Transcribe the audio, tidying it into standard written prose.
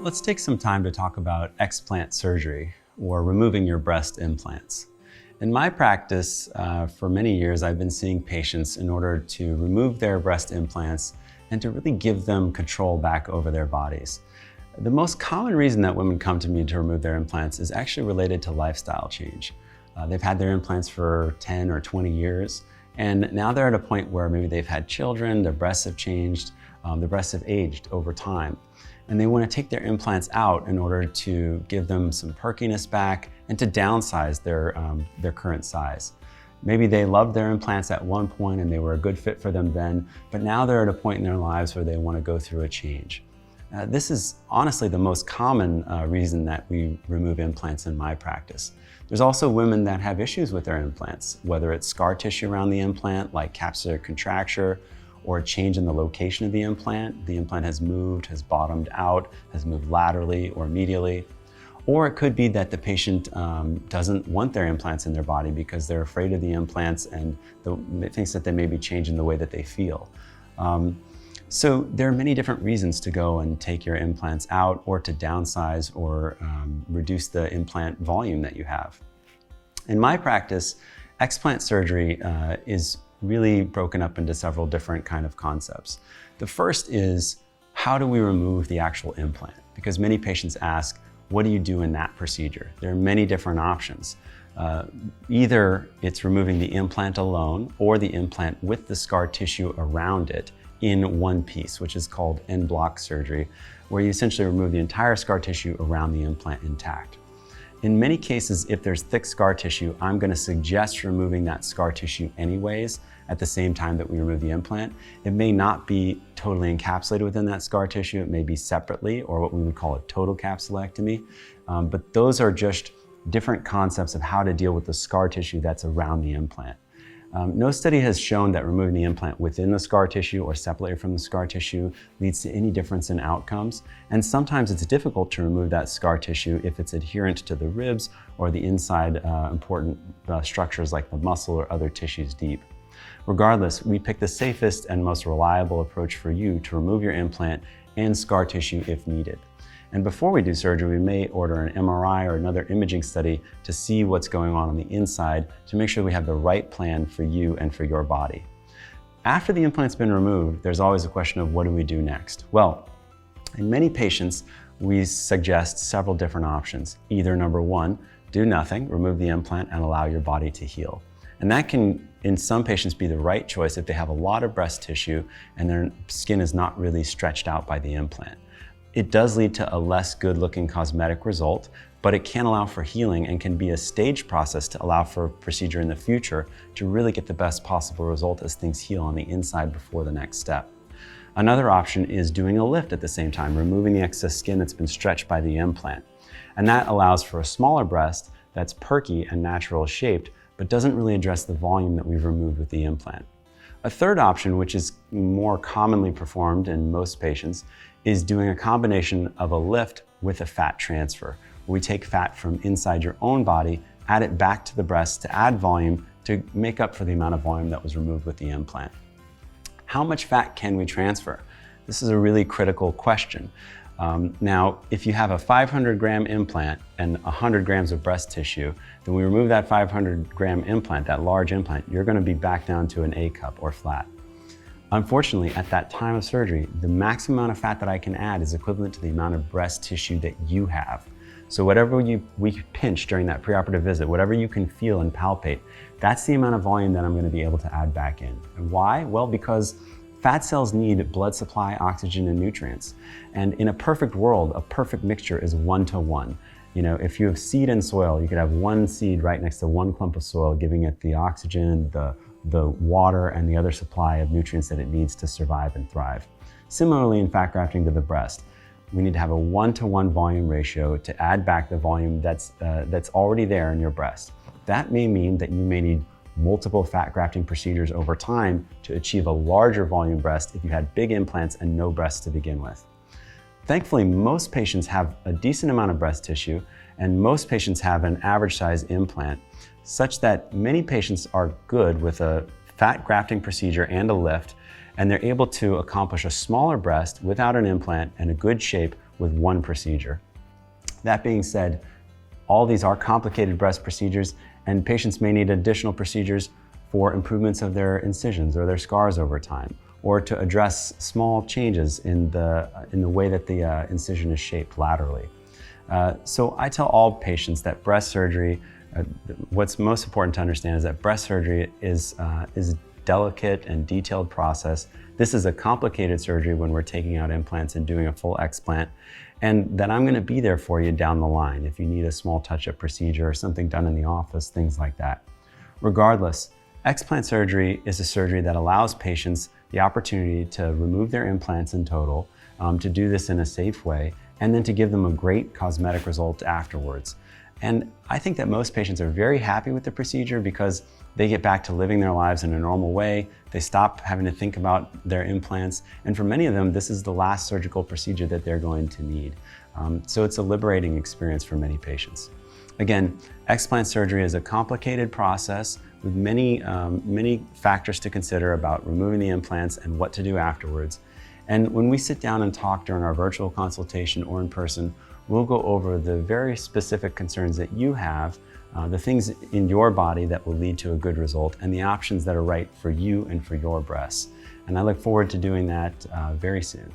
Let's take some time to talk about explant surgery, or removing your breast implants. In my practice, for many years, I've been seeing patients in order to remove their breast implants and to really give them control back over their bodies. The most common reason that women come to me to remove their implants is actually related to lifestyle change. They've had their implants for 10 or 20 years, and now they're at a point where maybe they've had children, their breasts have changed, their breasts have aged over time. And they want to take their implants out in order to give them some perkiness back and to downsize their current size. Maybe they loved their implants at one point and they were a good fit for them then, but now they're at a point in their lives where they want to go through a change. This is honestly the most common reason that we remove implants in my practice. There's also women that have issues with their implants, whether it's scar tissue around the implant, like capsular contracture, or a change in the location of the implant. The implant has moved, has bottomed out, has moved laterally or medially. Or it could be that the patient doesn't want their implants in their body because they're afraid of the implants and thinks that they may be changing the way that they feel. So there are many different reasons to go and take your implants out, or to downsize or reduce the implant volume that you have. In my practice, explant surgery is really broken up into several different kind of concepts. The first is, how do we remove the actual implant? Because many patients ask, what do you do in that procedure? There are many different options. Either it's removing the implant alone, or the implant with the scar tissue around it in one piece, which is called en bloc surgery, where you essentially remove the entire scar tissue around the implant intact. In many cases, if there's thick scar tissue, I'm going to suggest removing that scar tissue anyways at the same time that we remove the implant. It may not be totally encapsulated within that scar tissue. It may be separately, or what we would call a total capsulectomy. But those are just different concepts of how to deal with the scar tissue that's around the implant. No study has shown that removing the implant within the scar tissue or separated from the scar tissue leads to any difference in outcomes. And sometimes it's difficult to remove that scar tissue if it's adherent to the ribs or the inside important structures like the muscle or other tissues deep. Regardless, we pick the safest and most reliable approach for you to remove your implant and scar tissue if needed. And before we do surgery, we may order an MRI or another imaging study to see what's going on the inside to make sure we have the right plan for you and for your body. After the implant's been removed, there's always a question of what do we do next? Well, in many patients, we suggest several different options. Either number one, do nothing, remove the implant and allow your body to heal. And that can, in some patients, be the right choice if they have a lot of breast tissue and their skin is not really stretched out by the implant. It does lead to a less good-looking cosmetic result, but it can allow for healing and can be a staged process to allow for a procedure in the future to really get the best possible result as things heal on the inside before the next step. Another option is doing a lift at the same time, removing the excess skin that's been stretched by the implant. And that allows for a smaller breast that's perky and natural shaped, but doesn't really address the volume that we've removed with the implant. A third option, which is more commonly performed in most patients, is doing a combination of a lift with a fat transfer. We take fat from inside your own body, add it back to the breast to add volume to make up for the amount of volume that was removed with the implant. How much fat can we transfer? This is a really critical question. Now, if you have a 500-gram implant and 100 grams of breast tissue, then we remove that 500-gram implant, that large implant, you're going to be back down to an A cup or flat. Unfortunately, at that time of surgery, the maximum amount of fat that I can add is equivalent to the amount of breast tissue that you have. So whatever we pinch during that preoperative visit, whatever you can feel and palpate, that's the amount of volume that I'm going to be able to add back in. And why? Well, because fat cells need blood supply, oxygen, and nutrients. And in a perfect world, a perfect mixture is 1-to-1. You know, if you have seed and soil, you could have one seed right next to one clump of soil, giving it the oxygen, the water, and the other supply of nutrients that it needs to survive and thrive. Similarly, in fat grafting to the breast, we need to have a 1-to-1 volume ratio to add back the volume that's already there in your breast. That may mean that you may need multiple fat grafting procedures over time to achieve a larger volume breast if you had big implants and no breasts to begin with. Thankfully, most patients have a decent amount of breast tissue, and most patients have an average size implant, such that many patients are good with a fat grafting procedure and a lift, and they're able to accomplish a smaller breast without an implant and a good shape with one procedure. That being said, all these are complicated breast procedures, and patients may need additional procedures for improvements of their incisions or their scars over time, or to address small changes in the way that the incision is shaped laterally. So I tell all patients that breast surgery, what's most important to understand is that breast surgery is a delicate and detailed process. This is a complicated surgery when we're taking out implants and doing a full explant, and that I'm going to be there for you down the line if you need a small touch-up procedure or something done in the office, things like that. Regardless, explant surgery is a surgery that allows patients the opportunity to remove their implants in total, to do this in a safe way, and then to give them a great cosmetic result afterwards. And I think that most patients are very happy with the procedure because they get back to living their lives in a normal way. They stop having to think about their implants. And for many of them, this is the last surgical procedure that they're going to need. So it's a liberating experience for many patients. Again, explant surgery is a complicated process with many factors to consider about removing the implants and what to do afterwards. And when we sit down and talk during our virtual consultation or in person, we'll go over the very specific concerns that you have, the things in your body that will lead to a good result, and the options that are right for you and for your breasts. And I look forward to doing that very soon.